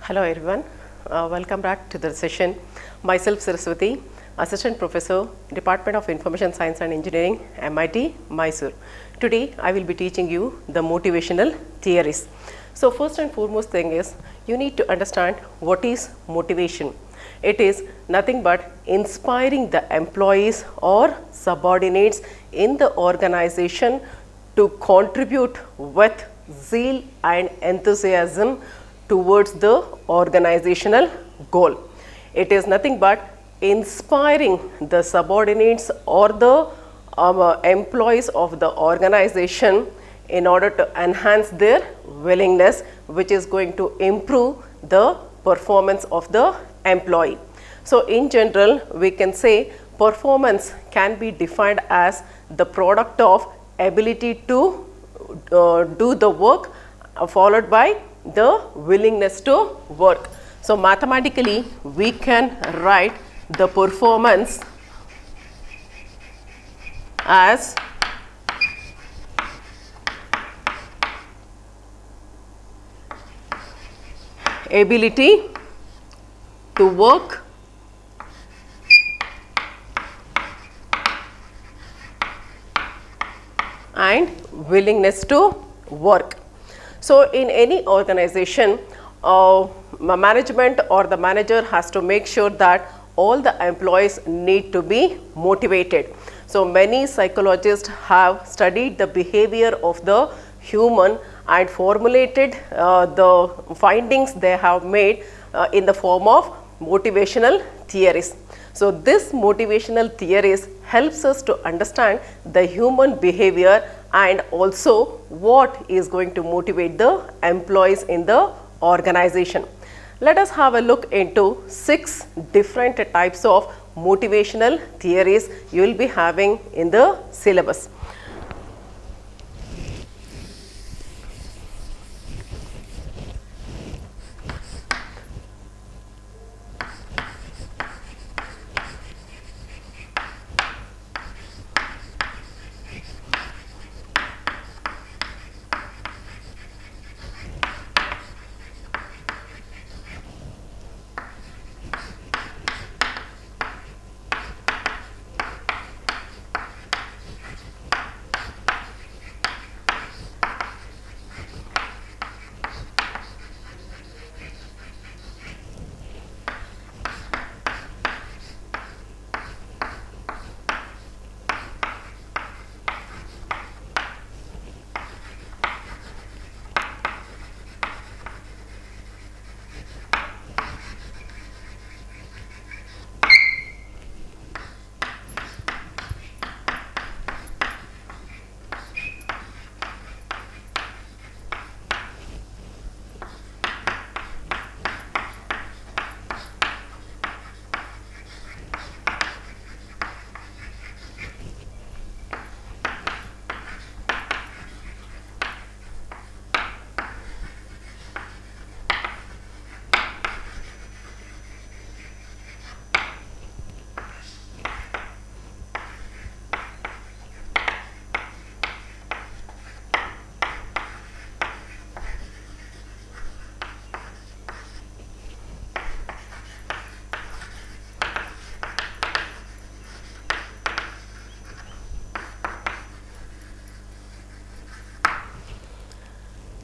Hello everyone, welcome back to the session. Myself Saraswati, Assistant Professor, Department of Information Science and Engineering, MIT, Mysore. Today I will be teaching you the motivational theories. So first and foremost thing is you need to understand what is motivation. It is nothing but inspiring the employees or subordinates in the organization to contribute with zeal and enthusiasm towards the organizational goal. It is nothing but inspiring the subordinates or the employees of the organization in order to enhance their willingness, which is going to improve the performance of the employee. So in general, we can say performance can be defined as the product of ability to do the work followed by the willingness to work. So mathematically we can write the performance as ability to work and willingness to work. So in any organization, management or the manager has to make sure that all the employees need to be motivated. So many psychologists have studied the behavior of the human and formulated the findings they have made in the form of motivational theories. So this motivational theories helps us to understand the human behavior and also what is going to motivate the employees in the organization. Let us have a look into 6 different types of motivational theories you will be having in the syllabus.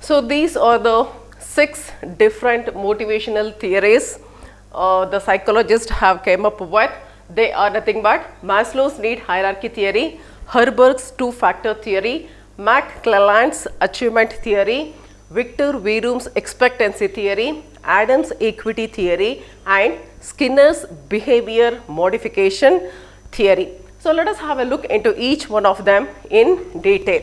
So these are the 6 different motivational theories the psychologists have came up with. They are nothing but Maslow's need hierarchy theory, Herberg's two-factor theory, McClelland's achievement theory, Victor Vroom's expectancy theory, Adams' equity theory, and Skinner's behavior modification theory. So let us have a look into each one of them in detail.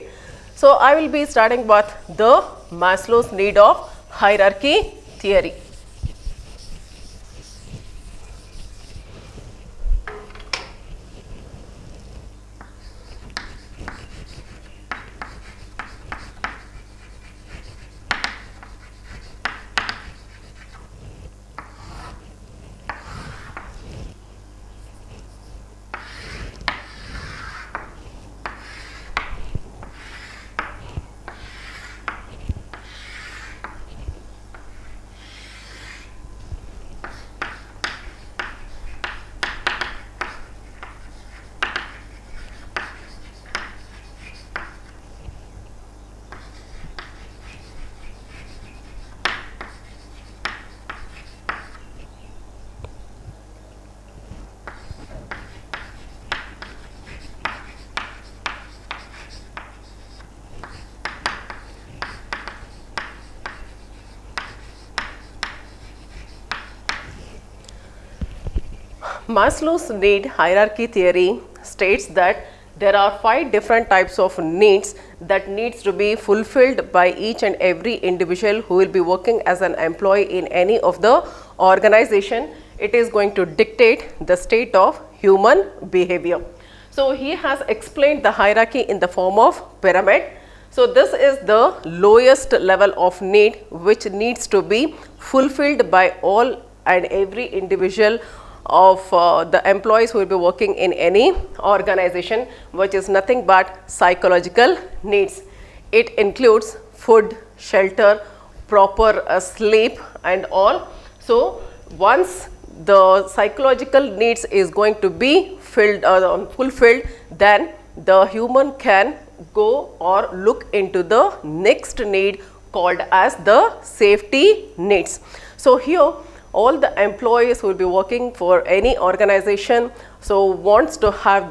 So I will be starting with the Maslow's need of hierarchy theory. Maslow's need hierarchy theory states that there are 5 different types of needs that needs to be fulfilled by each and every individual who will be working as an employee in any of the organization. It is going to dictate the state of human behavior. So he has explained the hierarchy in the form of pyramid. So this is the lowest level of need which needs to be fulfilled by all and every individual of the employees who will be working in any organization, which is nothing but psychological needs. It includes food, shelter, proper sleep and all. So once the psychological needs is going to be fulfilled, then the human can go or look into the next need called as the safety needs. So here all the employees who will be working for any organization so wants to have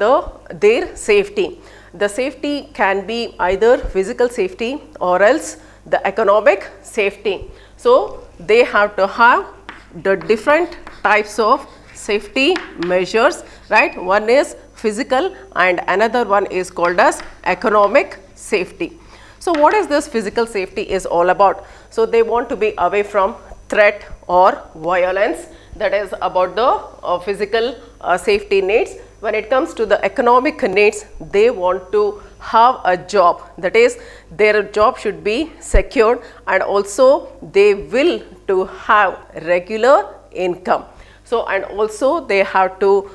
their safety. The safety can be either physical safety or else the economic safety. So they have to have the different types of safety measures, right? One is physical and another one is called as economic safety. So what is this physical safety is all about? So they want to be away from threat or violence, that is about the physical safety needs. When it comes to the economic needs, they want to have a job, that is their job should be secured and also they will to have regular income. So and also they have to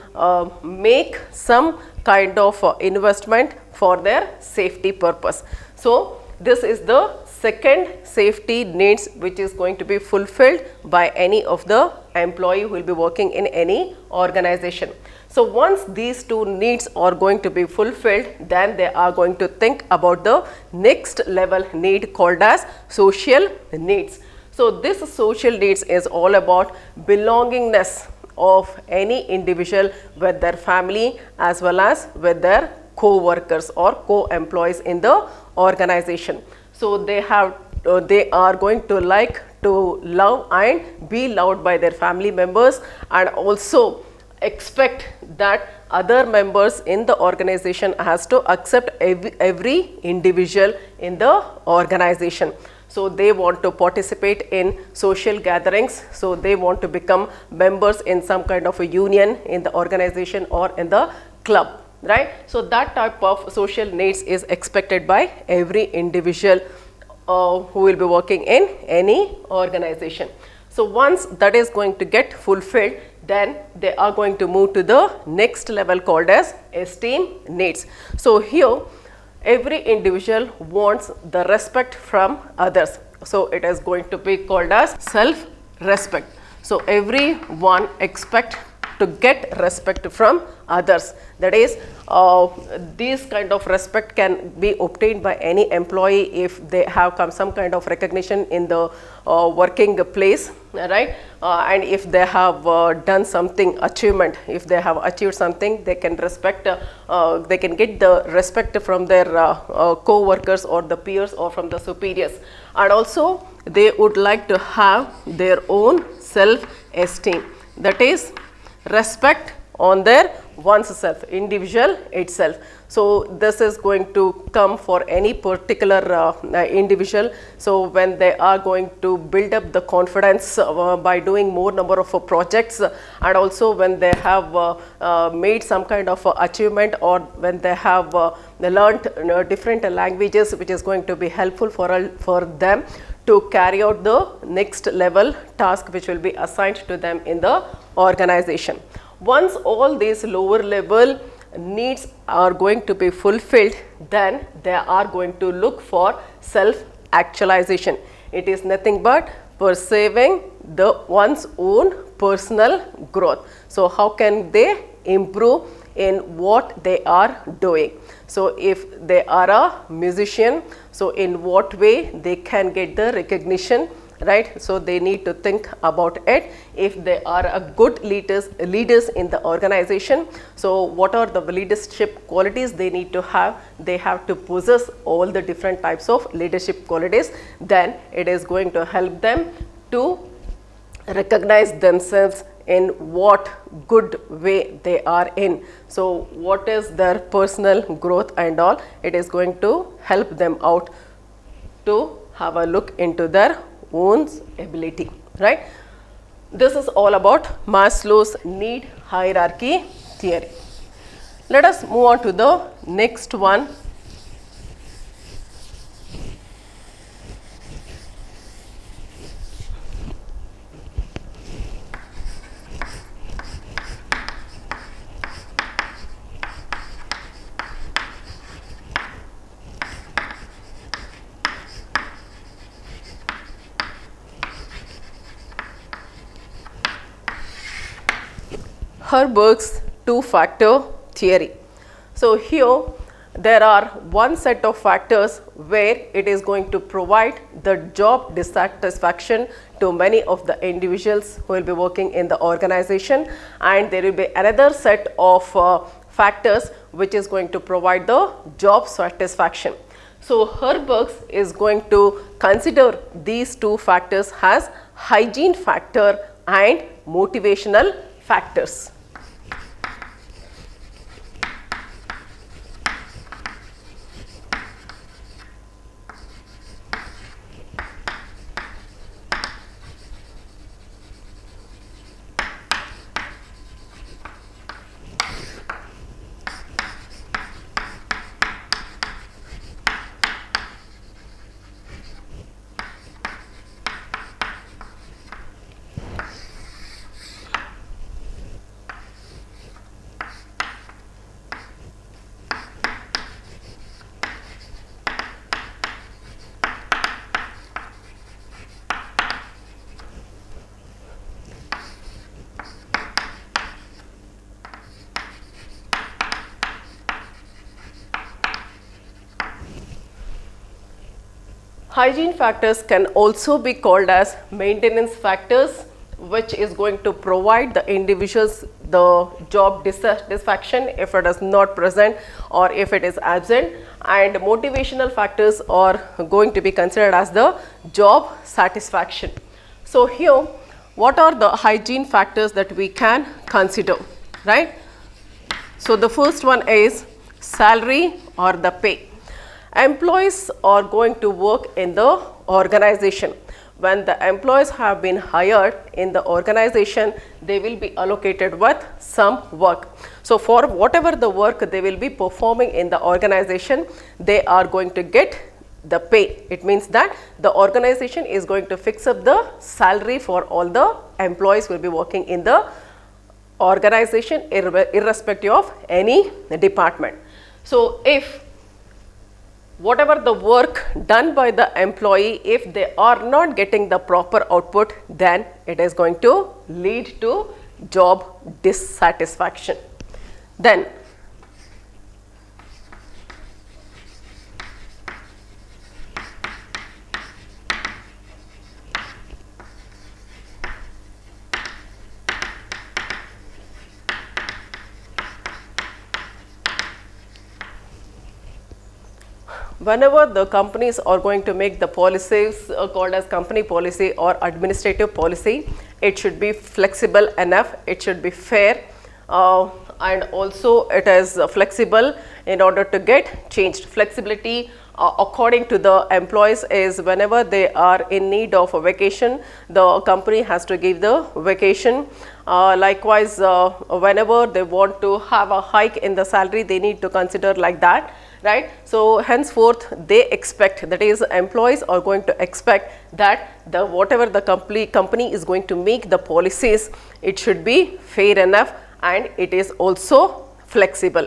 make some kind of investment for their safety purpose. So this is the second safety needs which is going to be fulfilled by any of the employee who will be working in any organization. So once these two needs are going to be fulfilled, then they are going to think about the next level need called as social needs. So this social needs is all about belongingness of any individual with their family as well as with their co-workers or co-employees in the organization. So they are going to like to love and be loved by their family members and also expect that other members in the organization has to accept every individual in the organization. So they want to participate in social gatherings. So they want to become members in some kind of a union in the organization or in the club, right? So that type of social needs is expected by every individual who will be working in any organization. So once that is going to get fulfilled, then they are going to move to the next level called as esteem needs. So here every individual wants the respect from others. So it is going to be called as self-respect. So everyone expects to get respect from others. That is, this kind of respect can be obtained by any employee if they have some kind of recognition in the working place, right? And if they have done something achievement, if they have achieved something, they can respect, they can get the respect from their co-workers or the peers or from the superiors. And also they would like to have their own self-esteem, that is respect on their oneself, individual itself. So this is going to come for any particular individual. So when they are going to build up the confidence by doing more number of projects, and also when they have made some kind of achievement, or when they have learnt different languages, which is going to be helpful for them to carry out the next level task which will be assigned to them in the organization. Once all these lower level needs are going to be fulfilled, then they are going to look for self-actualization. It is nothing but perceiving one's own personal growth. So how can they improve in what they are doing? So if they are a musician, so in what way they can get the recognition, right? So they need to think about it. If they are a good leaders in the organization, so what are the leadership qualities they need to have? They have to possess all the different types of leadership qualities. Then it is going to help them to recognize themselves in what good way they are in. So what is their personal growth and all, it is going to help them out to have a look into their own ability, right. This is all about Maslow's need hierarchy theory. Let us move on to the next one. Herberg's two-factor theory. So here there are one set of factors where it is going to provide the job dissatisfaction to many of the individuals who will be working in the organization, and there will be another set of factors which is going to provide the job satisfaction. So Herberg's is going to consider these two factors as hygiene factor and motivational factors. Hygiene factors can also be called as maintenance factors, which is going to provide the individuals the job dissatisfaction if it is not present or if it is absent, and motivational factors are going to be considered as the job satisfaction. So here, what are the hygiene factors that we can consider, right? So the first one is salary or the pay. Employees are going to work in the organization. When the employees have been hired in the organization, they will be allocated with some work. So for whatever the work they will be performing in the organization, they are going to get the pay. It means that the organization is going to fix up the salary for all the employees who will be working in the organization irrespective of any department. So if whatever the work done by the employee, if they are not getting the proper output, then it is going to lead to job dissatisfaction. Then whenever the companies are going to make the policies called as company policy or administrative policy, it should be flexible enough, it should be fair, and also it is flexible in order to get changed. Flexibility according to the employees is whenever they are in need of a vacation, the company has to give the vacation. Likewise, whenever they want to have a hike in the salary, they need to consider like that. Right. So henceforth they expect, that is employees are going to expect that the whatever the company is going to make the policies, it should be fair enough and it is also flexible.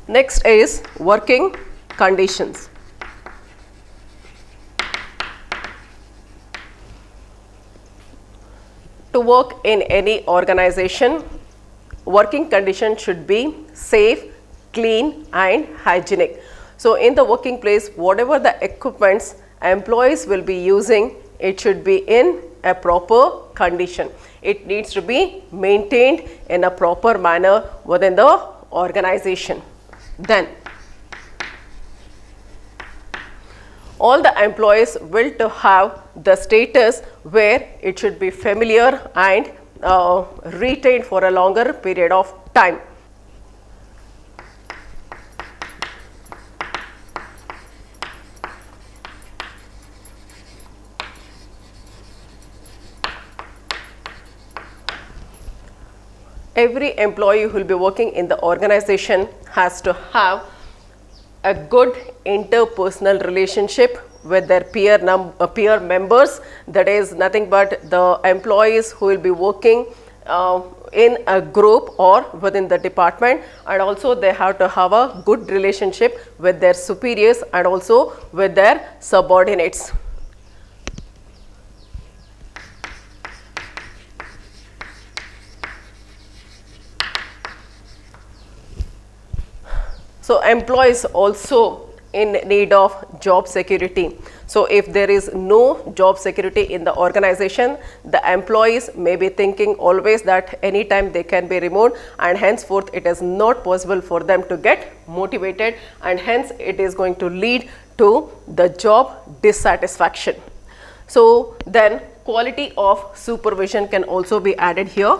Next is working conditions. To work in any organization, working conditions should be safe, clean and hygienic. So in the working place, whatever the equipments employees will be using, it should be in a proper condition. It needs to be maintained in a proper manner within the organization. Then all the employees will to have the status where it should be familiar and retained for a longer period of time. Every employee who will be working in the organization has to have a good interpersonal relationship with their peer members. That is nothing but the employees who will be working in a group or within the department, and also they have to have a good relationship with their superiors and also with their subordinates. So employees also in need of job security. So if there is no job security in the organization, the employees may be thinking always that anytime they can be removed, and henceforth it is not possible for them to get motivated, and hence it is going to lead to the job dissatisfaction. So then quality of supervision can also be added here.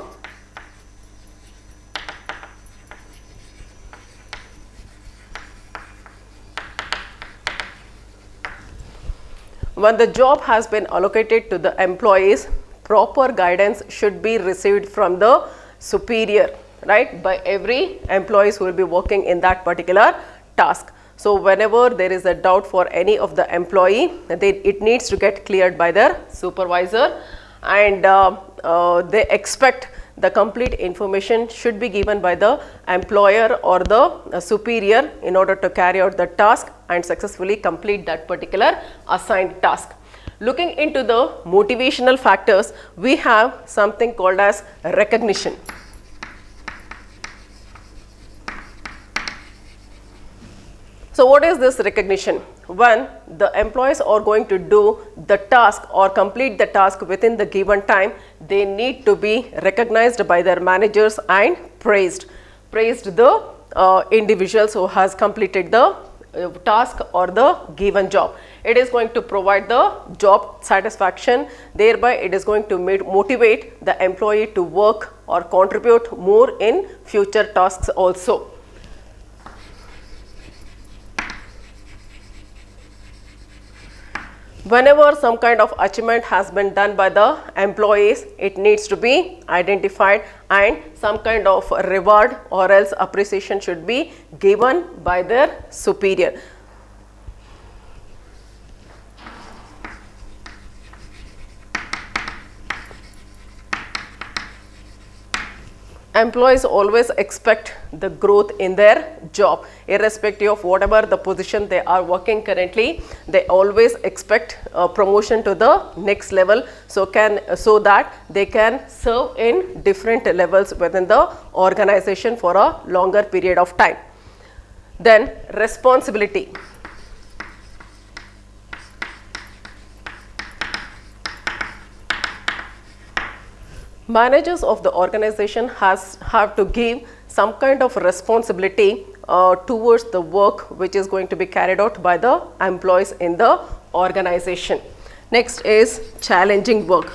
When the job has been allocated to the employees, proper guidance should be received from the superior, right, by every employees who will be working in that particular task. So whenever there is a doubt for any of the employee, it needs to get cleared by their supervisor, and they expect the complete information should be given by the employer or the superior in order to carry out the task and successfully complete that particular assigned task. Looking into the motivational factors, we have something called as recognition. So what is this recognition? When the employees are going to do the task or complete the task within the given time, they need to be recognized by their managers and praised the individuals who has completed the task or the given job. It is going to provide the job satisfaction, thereby it is going to motivate the employee to work or contribute more in future tasks also. Whenever some kind of achievement has been done by the employees, it needs to be identified and some kind of reward or else appreciation should be given by their superior. Employees always expect the growth in their job, irrespective of whatever the position they are working currently. They always expect a promotion to the next level, so that they can serve in different levels within the organization for a longer period of time. Then responsibility. Managers of the organization have to give some kind of responsibility towards the work which is going to be carried out by the employees in the organization. Next is challenging work.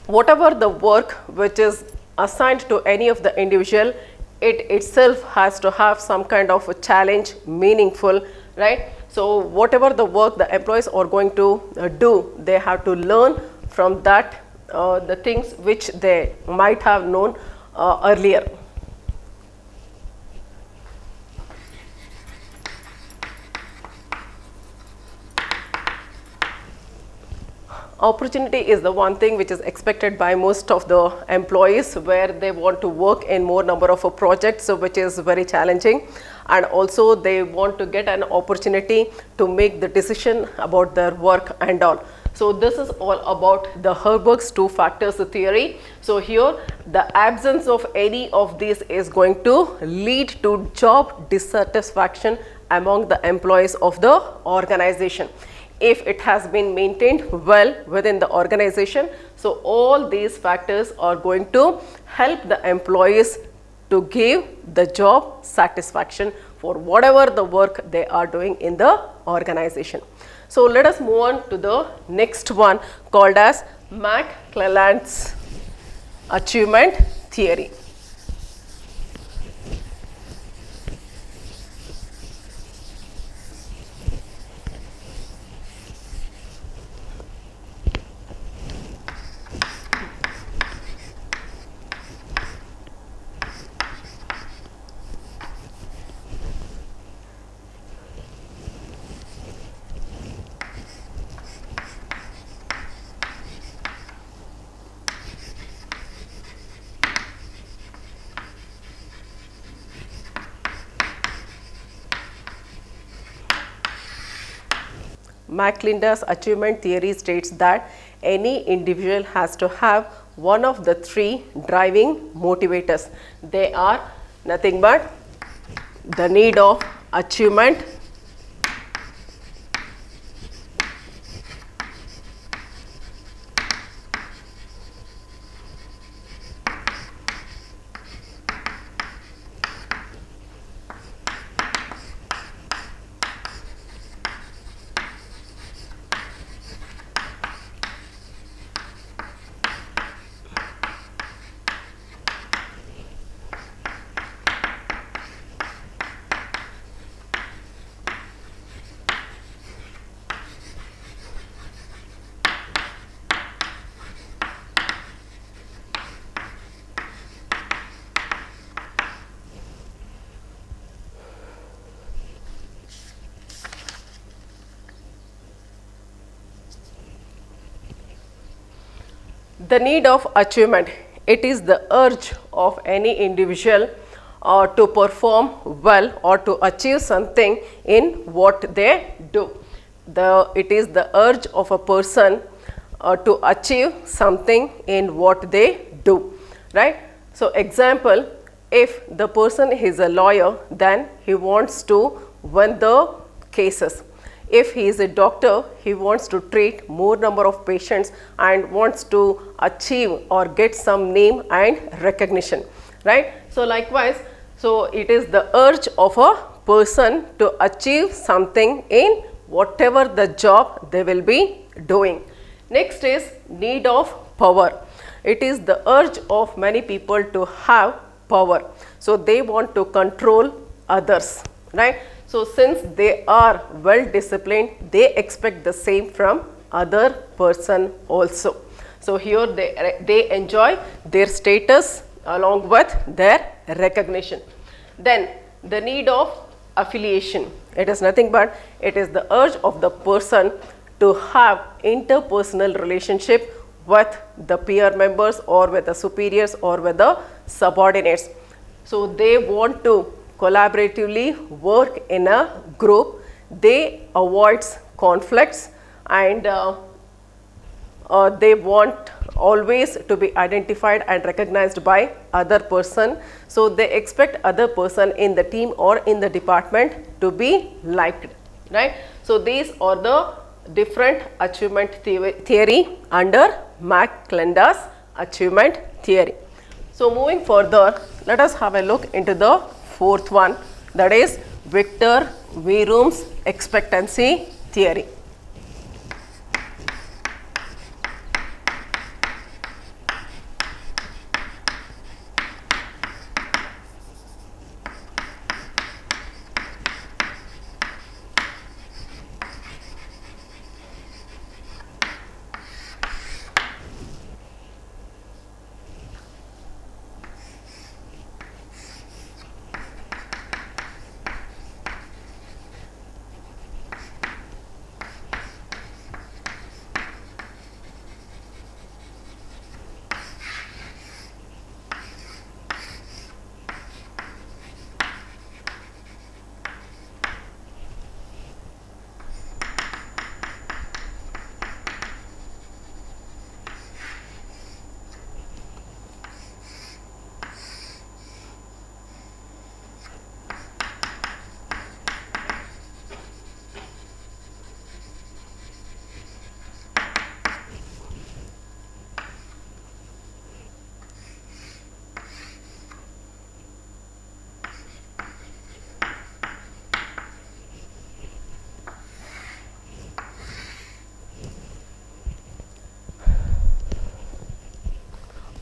Whatever the work which is assigned to any of the individual, it itself has to have some kind of a challenge, meaningful, right? So whatever the work the employees are going to do, they have to learn from that the things which they might have known earlier. Opportunity is the one thing which is expected by most of the employees, where they want to work in more number of projects, which is very challenging, and also they want to get an opportunity to make the decision about their work and all. So this is all about the Herberg's two factors theory. So here the absence of any of these is going to lead to job dissatisfaction among the employees of the organization. If it has been maintained well within the organization, so all these factors are going to help the employees to give the job satisfaction for whatever the work they are doing in the organization. So let us move on to the next one called as McClelland's achievement theory. McClelland's achievement theory states that any individual has to have one of the three driving motivators. They are nothing but the need of achievement, the need of achievement. It is the urge of any individual to perform well or to achieve something in what they do. It is the urge of a person to achieve something in what they do, right? So example, if the person is a lawyer, then he wants to win the cases. If he is a doctor, he wants to treat more number of patients and wants to achieve or get some name and recognition, right? So likewise, so it is the urge of a person to achieve something in whatever the job they will be doing. Next is need of power. It is the urge of many people to have power. So they want to control others, right? So since they are well disciplined, they expect the same from other person also. So here they enjoy their status along with their recognition. Then the need of affiliation. It is nothing but it is the urge of the person to have interpersonal relationship with the peer members or with the superiors or with the subordinates. So they want to collaboratively work in a group. They avoid conflicts and they want always to be identified and recognized by other person. So they expect other person in the team or in the department to be liked, right? So these are the different achievement theory under McClelland's achievement theory. So moving further, let us have a look into the fourth one, that is Victor Vroom's expectancy theory.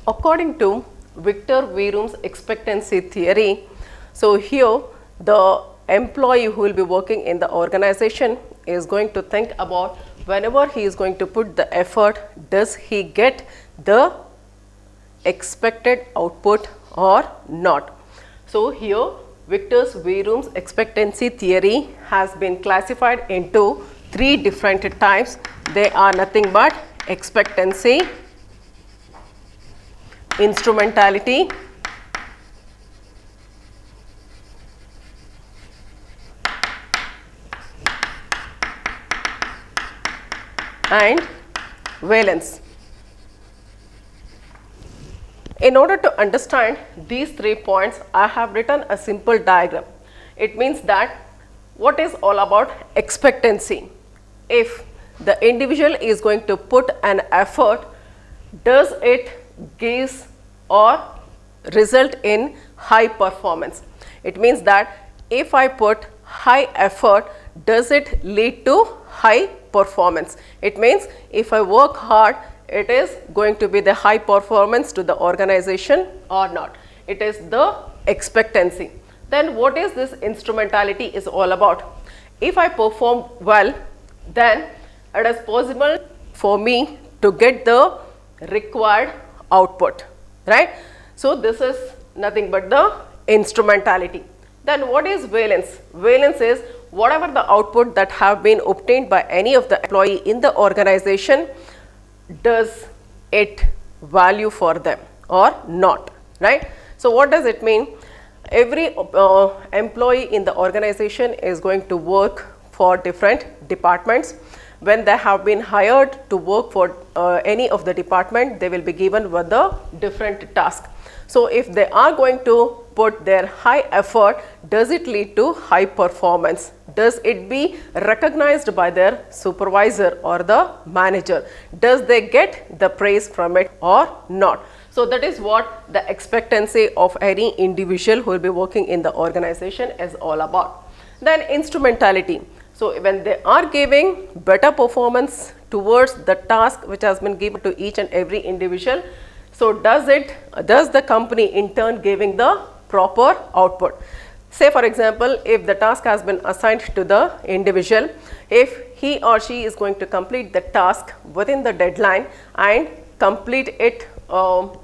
According to Victor Verum's expectancy theory, so here the employee who will be working in the organization is going to think about whenever he is going to put the effort, does he get the expected output or not. So here Victor Verum's expectancy theory has been classified into 3 different types. They are nothing but expectancy, instrumentality, and valence. In order to understand these 3 points, I have written a simple diagram. It means that what is all about expectancy. If the individual is going to put an effort, does it give or result in high performance? It means that if I put high effort, does it lead to high performance? It means if I work hard, it is going to be the high performance to the organization or not. It is the expectancy. Then what is this instrumentality is all about? If I perform well, then it is possible for me to get the required output, right? So this is nothing but the instrumentality. Then what is valence? Valence is whatever the output that have been obtained by any of the employee in the organization, does it value for them or not, right? So what does it mean? Every employee in the organization is going to work for different departments. When they have been hired to work for any of the department, they will be given with the different task. So if they are going to put their high effort, does it lead to high performance? Does it be recognized by their supervisor or the manager? Does they get the praise from it or not? So that is what the expectancy of any individual who will be working in the organization is all about. Then instrumentality. So when they are giving better performance towards the task which has been given to each and every individual, so does the company in turn giving the proper output? Say for example, if the task has been assigned to the individual, if he or she is going to complete the task within the deadline and complete it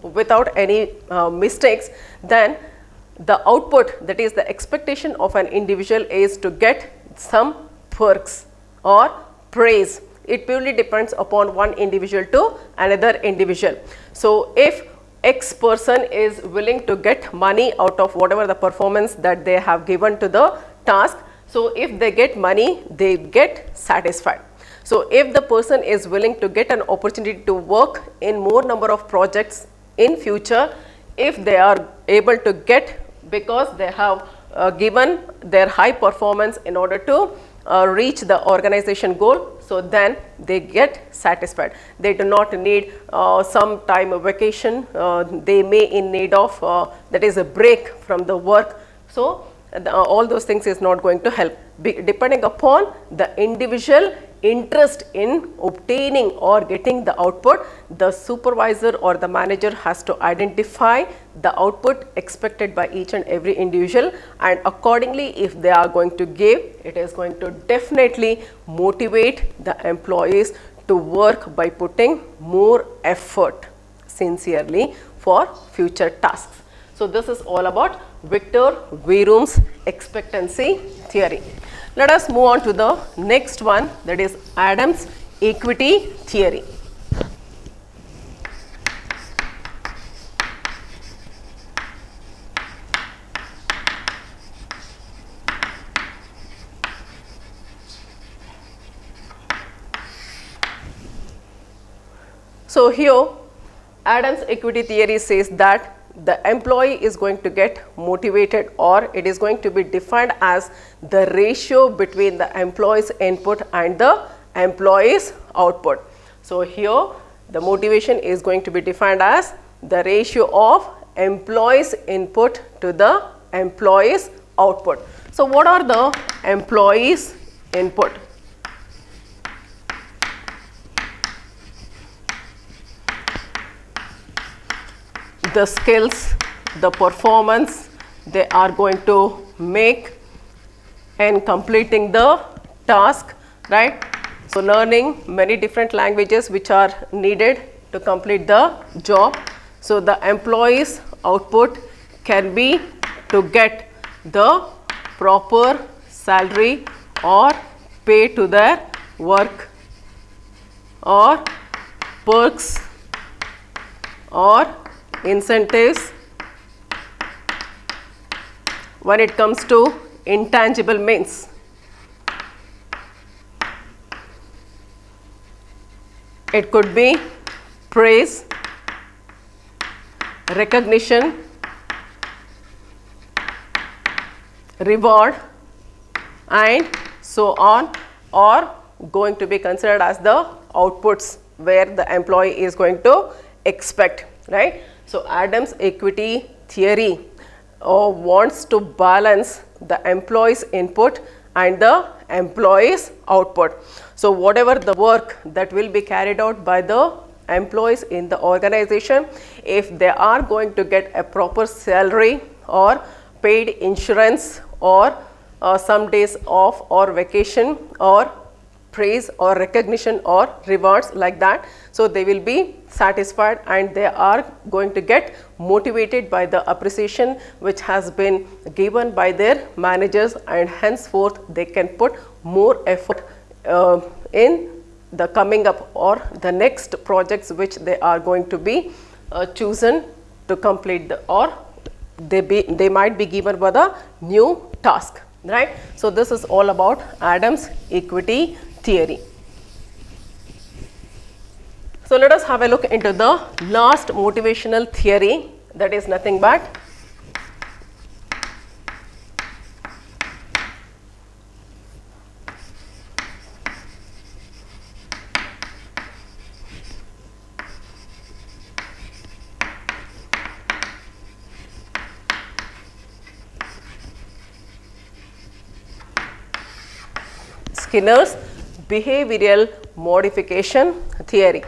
without any mistakes, then the output, that is the expectation of an individual, is to get some perks or praise. It purely depends upon one individual to another individual. So if X person is willing to get money out of whatever the performance that they have given to the task, so if they get money, they get satisfied. So if the person is willing to get an opportunity to work in more number of projects in future, if they are able to get, because they have given their high performance in order to reach the organization goal, so then they get satisfied. They do not need some time of vacation, they may in need of that is a break from the work. So all those things is not going to help. Depending upon the individual interest in obtaining or getting the output, the supervisor or the manager has to identify the output expected by each and every individual, and accordingly if they are going to give, it is going to definitely motivate the employees to work by putting more effort sincerely for future tasks. So this is all about Victor Verum's expectancy theory. Let us move on to the next one, that is Adams' equity theory. So here Adams' equity theory says that the employee is going to get motivated, or it is going to be defined as the ratio between the employee's input and the employee's output. So here the motivation is going to be defined as the ratio of employee's input to the employee's output. So what are the employee's input? the skills, the performance they are going to make in completing the task, right? So learning many different languages which are needed to complete the job. So the employee's output can be to get the proper salary or pay to their work or perks or incentives. When it comes to intangible means, it could be praise, recognition, reward, and so on, or going to be considered as the outputs where the employee is going to expect, right? So Adams equity theory wants to balance the employee's input and the employee's output. So whatever the work that will be carried out by the employees in the organization, if they are going to get a proper salary or paid insurance or some days off or vacation or praise or recognition or rewards like that, so they will be satisfied and they are going to get motivated by the appreciation which has been given by their managers, and henceforth they can put more effort in the coming up or the next projects which they are going to be chosen to complete the, or they might be given for the new task, right? So this is all about Adams equity theory. So let us have a look into the last motivational theory, that is nothing but Skinner's behavioral modification theory.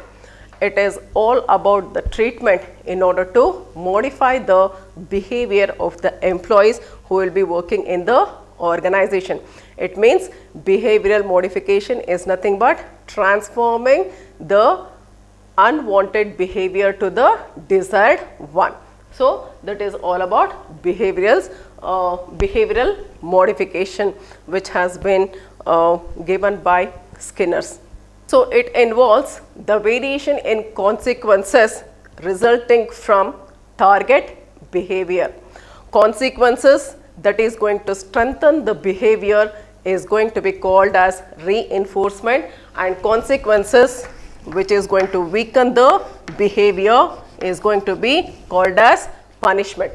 It is all about the treatment in order to modify the behavior of the employees who will be working in the organization. It means behavioral modification is nothing but transforming the unwanted behavior to the desired one. So that is all about behavioral modification, which has been given by Skinner's. So it involves the variation in consequences resulting from target behavior. Consequences that is going to strengthen the behavior is going to be called as reinforcement, and consequences which is going to weaken the behavior is going to be called as punishment.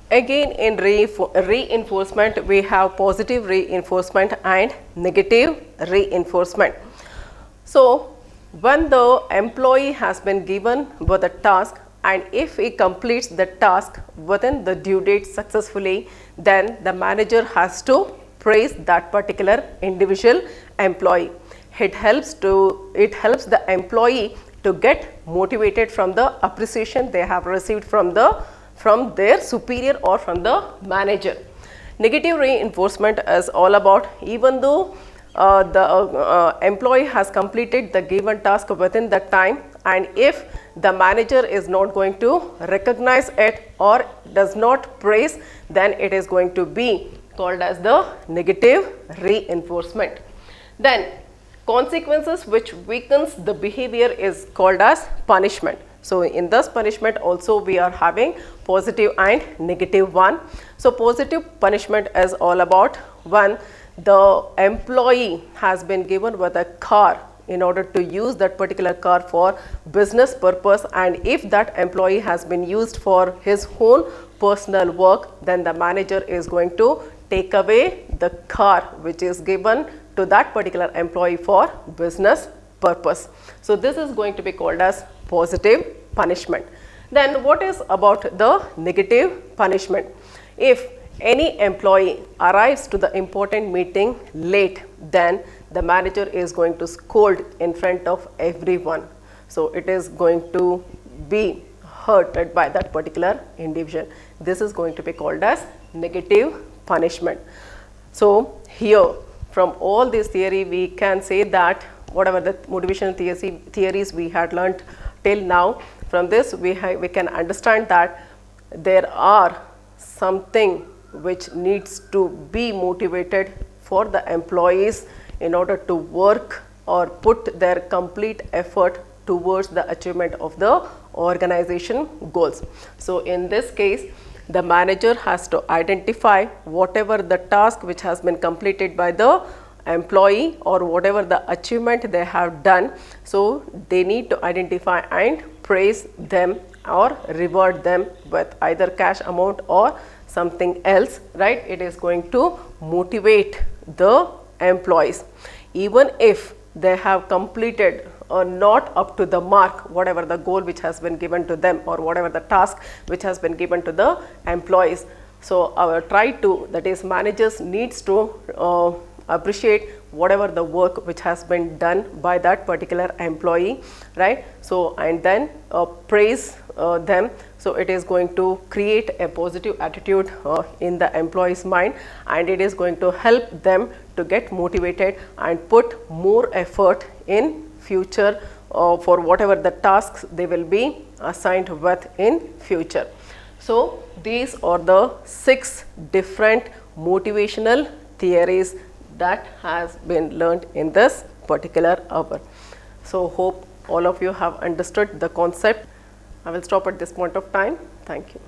Again, in reinforcement, we have positive reinforcement and negative reinforcement. So when the employee has been given with a task, and if he completes the task within the due date successfully, then the manager has to praise that particular individual employee. It helps the employee to get motivated from the appreciation they have received from their superior or from the manager. Negative reinforcement is all about, even though the employee has completed the given task within that time, and if the manager is not going to recognize it or does not praise, then it is going to be called as the negative reinforcement. Then consequences which weakens the behavior is called as punishment. So in this punishment also we are having positive and negative one. So positive punishment is all about when the employee has been given with a car in order to use that particular car for business purpose, and if that employee has been used for his own personal work, then the manager is going to take away the car which is given to that particular employee for business purpose. So this is going to be called as positive punishment. Then what is about the negative punishment? If any employee arrives to the important meeting late, then the manager is going to scold in front of everyone. So it is going to be hurted by that particular individual. This is going to be called as negative punishment. So here from all this theory we can say that whatever the motivational theories we had learnt till now, from this we can understand that there are something which needs to be motivated for the employees in order to work or put their complete effort towards the achievement of the organization goals. So in this case, the manager has to identify whatever the task which has been completed by the employee or whatever the achievement they have done. So they need to identify and praise them or reward them with either cash amount or something else, right? It is going to motivate the employees. Even if they have completed or not up to the mark, whatever the goal which has been given to them or whatever the task which has been given to the employees. So our that is managers needs to appreciate whatever the work which has been done by that particular employee, right? So and then praise them. So it is going to create a positive attitude in the employee's mind, and it is going to help them to get motivated and put more effort in future for whatever the tasks they will be assigned with in future. So these are the 6 different motivational theories that has been learned in this particular hour. So hope all of you have understood the concept. I will stop at this point of time. Thank you.